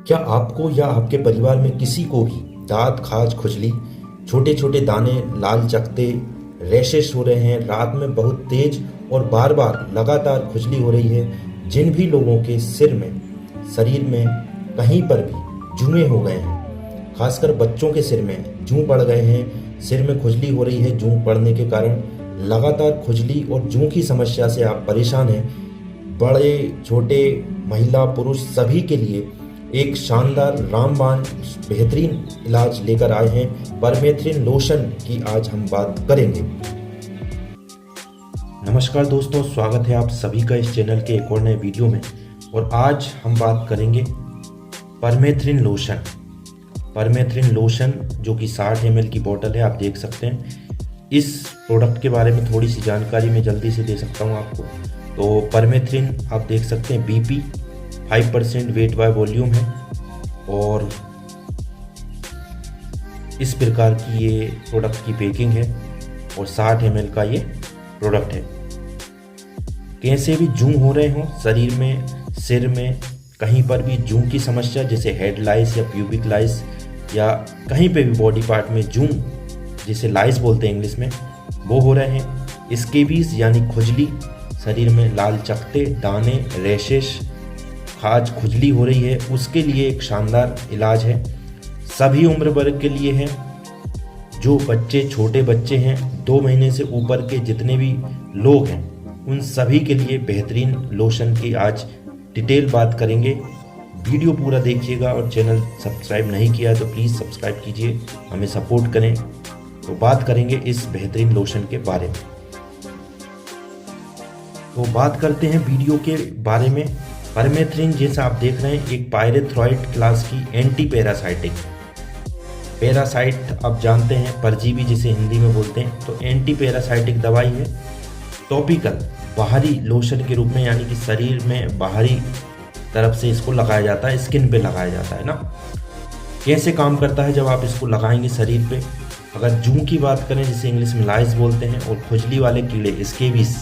क्या आपको या आपके परिवार में किसी को भी दांत, खाज, खुजली, छोटे छोटे दाने, लाल चकत्ते, रैशेस हो रहे हैं, रात में बहुत तेज और बार बार लगातार खुजली हो रही है? जिन भी लोगों के सिर में, शरीर में कहीं पर भी जुएं हो गए हैं, खासकर बच्चों के सिर में जूं पड़ गए हैं, सिर में खुजली हो रही है, जूं पड़ने के कारण लगातार खुजली और जूं की समस्या से आप परेशान हैं, बड़े छोटे, महिला पुरुष सभी के लिए एक शानदार रामबाण बेहतरीन इलाज लेकर आए हैं। परमेथ्रिन लोशन की आज हम बात करेंगे। नमस्कार दोस्तों, स्वागत है आप सभी का इस चैनल के एक और नए वीडियो में। और आज हम बात करेंगे परमेथ्रिन लोशन। परमेथ्रिन लोशन जो कि 60 ml की बोतल है, आप देख सकते हैं। इस प्रोडक्ट के बारे में थोड़ी सी जानकारी मैं जल्दी से दे सकता हूँ आपको। तो परमेथ्रिन आप देख सकते हैं, BP 5% वेट बाय वॉल्यूम है और इस प्रकार की ये प्रोडक्ट की पैकिंग है और 60 ml का ये प्रोडक्ट है। कैसे भी जूं हो रहे हों शरीर में, सिर में, कहीं पर भी जूं की समस्या जैसे हेड लाइस या प्यूबिक लाइस या कहीं पे भी बॉडी पार्ट में जूं जिसे लाइस बोलते हैं इंग्लिश में, वो हो रहे हैं। स्केबीज यानी खुजली, शरीर में लाल चकत्ते, दाने, रैशेस, खाज, खुजली हो रही है, उसके लिए एक शानदार इलाज है। सभी उम्र वर्ग के लिए है। जो बच्चे, छोटे बच्चे हैं, 2 महीने से ऊपर के जितने भी लोग हैं, उन सभी के लिए बेहतरीन लोशन की आज डिटेल बात करेंगे। वीडियो पूरा देखिएगा और चैनल सब्सक्राइब नहीं किया तो प्लीज़ सब्सक्राइब कीजिए, हमें सपोर्ट करें। तो बात करेंगे इस बेहतरीन लोशन के बारे में। तो बात करते हैं वीडियो के बारे में। परमेथ्रिन जैसा आप देख रहे हैं, एक पायरेथ्रॉइड क्लास की एंटी पैरासाइटिक, पैरासाइट आप जानते हैं परजीवी जिसे हिंदी में बोलते हैं, तो एंटी पैरासाइटिक दवाई है। टॉपिकल बाहरी लोशन के रूप में, यानी कि शरीर में बाहरी तरफ से इसको लगाया जाता है, स्किन पे लगाया जाता है ना। कैसे काम करता है जब आप इसको लगाएंगे शरीर पे? अगर जूं की बात करें जिसे इंग्लिश में लाइस बोलते हैं, और खुजली वाले कीड़े स्केबिस,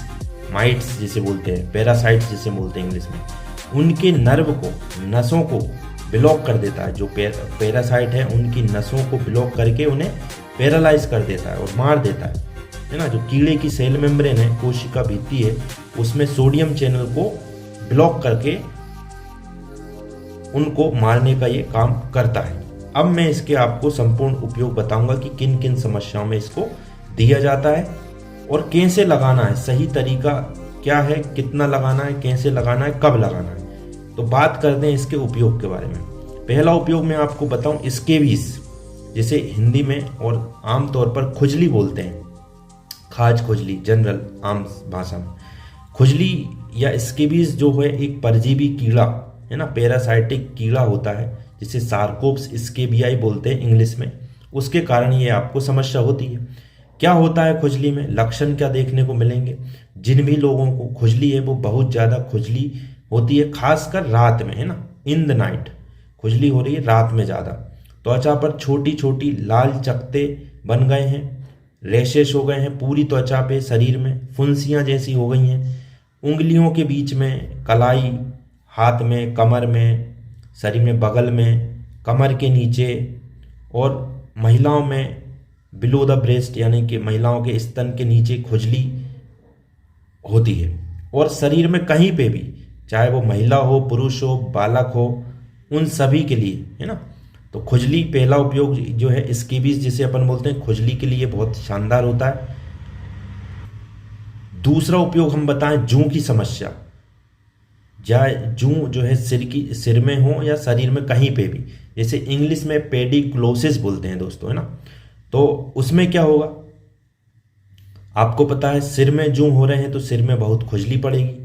माइट्स जिसे बोलते हैं, पैरासाइट्स जिसे बोलते हैं इंग्लिश में, उनके नर्व को, नसों को ब्लॉक कर देता है। जो पैरासाइट है उनकी नसों को ब्लॉक करके उन्हें पैरालाइज कर देता है और मार देता है ना। जो कीड़े की सेल मेम्ब्रेन है, कोशिका भित्ति है, उसमें सोडियम चैनल को ब्लॉक करके उनको मारने का ये काम करता है। अब मैं इसके आपको संपूर्ण उपयोग बताऊंगा कि किन किन समस्याओं में इसको दिया जाता है और कैसे लगाना है, सही तरीका क्या है, कितना लगाना है, कैसे लगाना है, कब लगाना है। तो बात करते हैं इसके उपयोग के बारे में। पहला उपयोग मैं आपको बताऊं, स्केबीज जिसे हिंदी में और आमतौर पर खुजली बोलते हैं, खाज खुजली, जनरल आम भाषा में खुजली या स्केबीज जो है एक परजीवी कीड़ा है ना, पैरासाइटिक कीड़ा होता है जिसे सार्कोप्स स्केबियाई बोलते हैं इंग्लिश में। उसके कारण ये आपको समस्या होती है। क्या होता है खुजली में, लक्षण क्या देखने को मिलेंगे? जिन भी लोगों को खुजली है वो बहुत ज़्यादा खुजली होती है, खासकर रात में, है ना, इन द नाइट खुजली हो रही है रात में ज़्यादा। त्वचा पर छोटी छोटी लाल चकत्ते बन गए हैं, रैशेस हो गए हैं पूरी त्वचा पे, शरीर में फुंसियाँ जैसी हो गई हैं, उंगलियों के बीच में, कलाई, हाथ में, कमर में, शरीर में, बगल में, कमर के नीचे, और महिलाओं में बिलो द ब्रेस्ट यानी कि महिलाओं के स्तन के नीचे खुजली होती है। और शरीर में कहीं पे भी, चाहे वो महिला हो, पुरुष हो, बालक हो, उन सभी के लिए, है ना। तो खुजली, पहला उपयोग जो है स्केबीज जिसे अपन बोलते हैं, खुजली के लिए बहुत शानदार होता है। दूसरा उपयोग हम बताएं, जूं की समस्या, या जूं जो है सिर में हो या शरीर में कहीं पे भी, जैसे इंग्लिश में पेडिक्लोसिस बोलते हैं दोस्तों, है ना। तो उसमें क्या होगा, आपको पता है सिर में जूं हो रहे हैं तो सिर में बहुत खुजली पड़ेगी।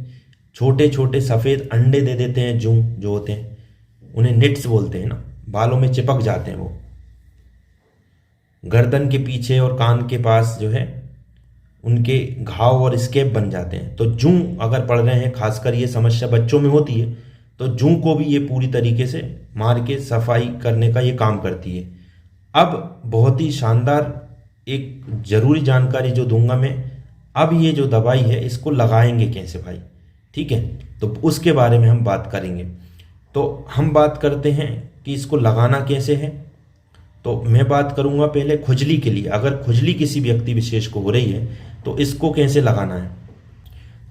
छोटे छोटे सफ़ेद अंडे दे देते हैं जूं जो होते हैं, उन्हें निट्स बोलते हैं ना, बालों में चिपक जाते हैं वो, गर्दन के पीछे और कान के पास जो है उनके घाव और स्केप बन जाते हैं। तो जूं अगर पड़ रहे हैं, खासकर ये समस्या बच्चों में होती है, तो जूं को भी ये पूरी तरीके से मार के सफाई करने का ये काम करती है। अब बहुत ही शानदार एक ज़रूरी जानकारी जो दूंगा मैं, अब ये जो दवाई है इसको लगाएंगे कैसे भाई, ठीक है, तो उसके बारे में हम बात करेंगे। तो हम बात करते हैं कि इसको लगाना कैसे है। तो मैं बात करूंगा पहले खुजली के लिए। अगर खुजली किसी व्यक्ति विशेष को हो रही है तो इसको कैसे लगाना है।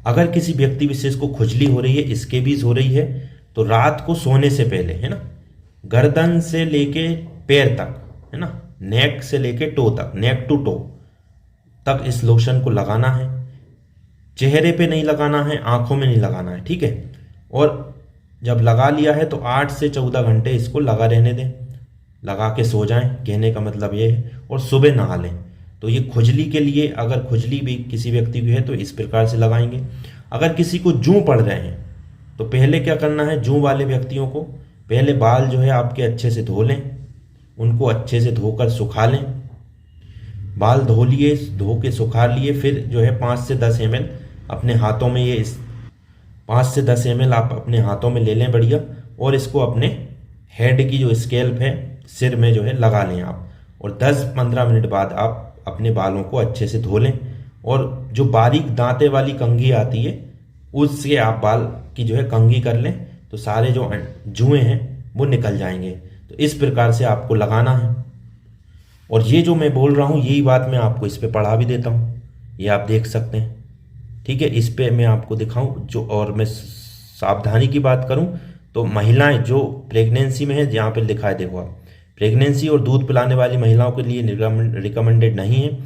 अगर किसी व्यक्ति विशेष को खुजली हो रही है, स्केबीज हो रही है, तो रात को सोने से पहले, है ना, गर्दन से लेके पैर तक, है ना, नेक से लेके टो तक, नेक टू टो तक इस लोशन को लगाना है। चेहरे पे नहीं लगाना है, आंखों में नहीं लगाना है, ठीक है। और जब लगा लिया है तो 8 से 14 घंटे इसको लगा रहने दें, लगा के सो जाएं, कहने का मतलब ये है। और सुबह नहा लें। तो ये खुजली के लिए, अगर खुजली भी किसी व्यक्ति की है तो इस प्रकार से लगाएंगे। अगर किसी को जूं पड़ रहे हैं तो पहले क्या करना है, जूं वाले व्यक्तियों को पहले बाल जो है आपके अच्छे से धो लें, उनको अच्छे से धोकर सुखा लें। बाल धो लिए, धो के सुखा लिए, फिर जो है 5 से 10 ml अपने हाथों में, ये 5 से 10 ml आप अपने हाथों में ले लें बढ़िया, और इसको अपने हेड की जो स्कैल्प है, सिर में जो है लगा लें आप। और 10-15 मिनट बाद आप अपने बालों को अच्छे से धो लें। और जो बारीक दांते वाली कंघी आती है उससे आप बाल की जो है कंघी कर लें, तो सारे जो जुएं हैं वो निकल जाएंगे। तो इस प्रकार से आपको लगाना है। और ये जो मैं बोल रहा हूँ यही बात मैं आपको इस पे पढ़ा भी देता हूँ, ये आप देख सकते हैं, ठीक है। इस पे मैं आपको दिखाऊं जो, और मैं सावधानी की बात करूं तो महिलाएं जो प्रेगनेंसी में है, यहाँ पे लिखा है देखो आप, प्रेगनेंसी और दूध पिलाने वाली महिलाओं के लिए रिकमेंडेड नहीं है।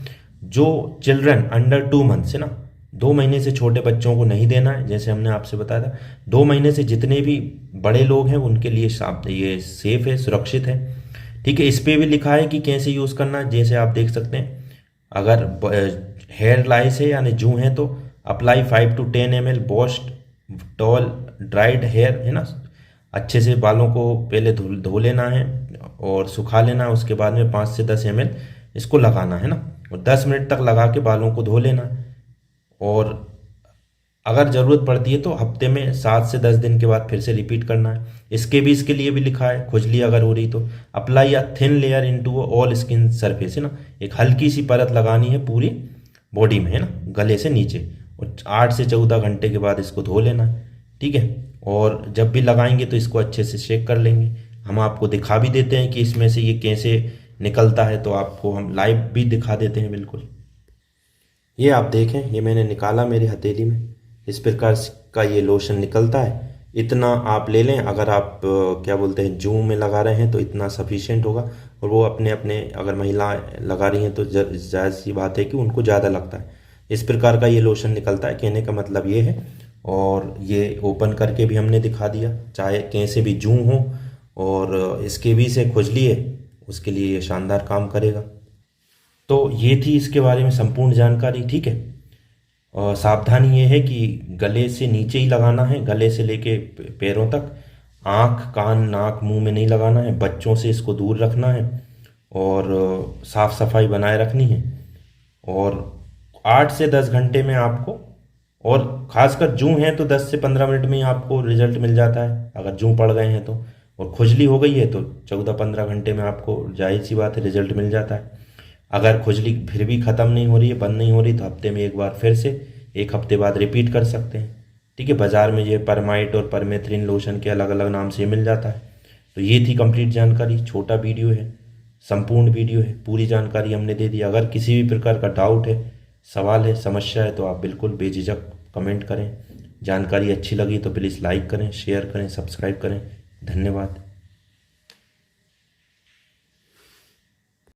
जो चिल्ड्रन अंडर 2 मंथ्स है ना, 2 महीने से छोटे बच्चों को नहीं देना है, जैसे हमने आपसे बताया था। 2 महीने से जितने भी बड़े लोग हैं उनके लिए ये सेफ है, सुरक्षित है, ठीक है। इस पे भी लिखा है कि कैसे यूज़ करना है, जैसे आप देख सकते हैं। अगर हेयर लाइस है यानी जूं है तो apply 5 to 10 ml washed towel dried hair, है ना, अच्छे से बालों को पहले धो लेना है और सुखा लेना है। उसके बाद में 5 से 10 ml इसको लगाना है ना, और 10 मिनट तक लगा के बालों को धो लेना है। और अगर ज़रूरत पड़ती है तो हफ्ते में 7 से 10 दिन के बाद फिर से रिपीट करना है। इसके भी, इसके लिए भी लिखा है, खुजली अगर हो रही तो apply a thin layer into all skin surface, है ना, एक हल्की सी परत लगानी है पूरी बॉडी में, है ना, गले से नीचे। और 8 से 14 घंटे के बाद इसको धो लेना है, ठीक है। और जब भी लगाएंगे तो इसको अच्छे से शेक कर लेंगे। हम आपको दिखा भी देते हैं कि इसमें से ये कैसे निकलता है, तो आपको हम लाइव भी दिखा देते हैं बिल्कुल। ये आप देखें, ये मैंने निकाला मेरी हथेली में, इस प्रकार का ये लोशन निकलता है। इतना आप ले लें। अगर आप क्या बोलते हैं जूं में लगा रहे हैं तो इतना सफिशिएंट होगा। और वो अपने अपने, अगर महिला लगा रही हैं तो जायज़ सी बात है कि उनको ज़्यादा लगता है। इस प्रकार का ये लोशन निकलता है, कहने का मतलब ये है। और ये ओपन करके भी हमने दिखा दिया, चाहे कैसे भी जूं हो और इसके भी से खुजली है उसके लिए ये शानदार काम करेगा। तो ये थी इसके बारे में संपूर्ण जानकारी, ठीक है। और सावधानी ये है कि गले से नीचे ही लगाना है, गले से लेके पैरों तक। आँख, कान, नाक, मुंह में नहीं लगाना है। बच्चों से इसको दूर रखना है और साफ सफाई बनाए रखनी है। और 8 से 10 घंटे में आपको, और खासकर जूं है तो 10 से 15 मिनट में ही आपको रिजल्ट मिल जाता है, अगर जूं पड़ गए हैं तो। और खुजली हो गई है तो 14-15 घंटे में आपको, जाहिर सी बात है, रिजल्ट मिल जाता है। अगर खुजली फिर भी ख़त्म नहीं हो रही है, बंद नहीं हो रही, तो हफ्ते में एक बार फिर से 1 हफ्ते बाद रिपीट कर सकते हैं, ठीक है। बाज़ार में ये परमाइट और परमेथ्रिन लोशन के अलग अलग नाम से मिल जाता है। तो ये थी कंप्लीट जानकारी। छोटा वीडियो है, संपूर्ण वीडियो है, पूरी जानकारी हमने दे दी। अगर किसी भी प्रकार का डाउट है, सवाल है, समस्या है, तो आप बिल्कुल बेझिझक कमेंट करें। जानकारी अच्छी लगी तो प्लीज़ लाइक करें, शेयर करें, सब्सक्राइब करें। धन्यवाद।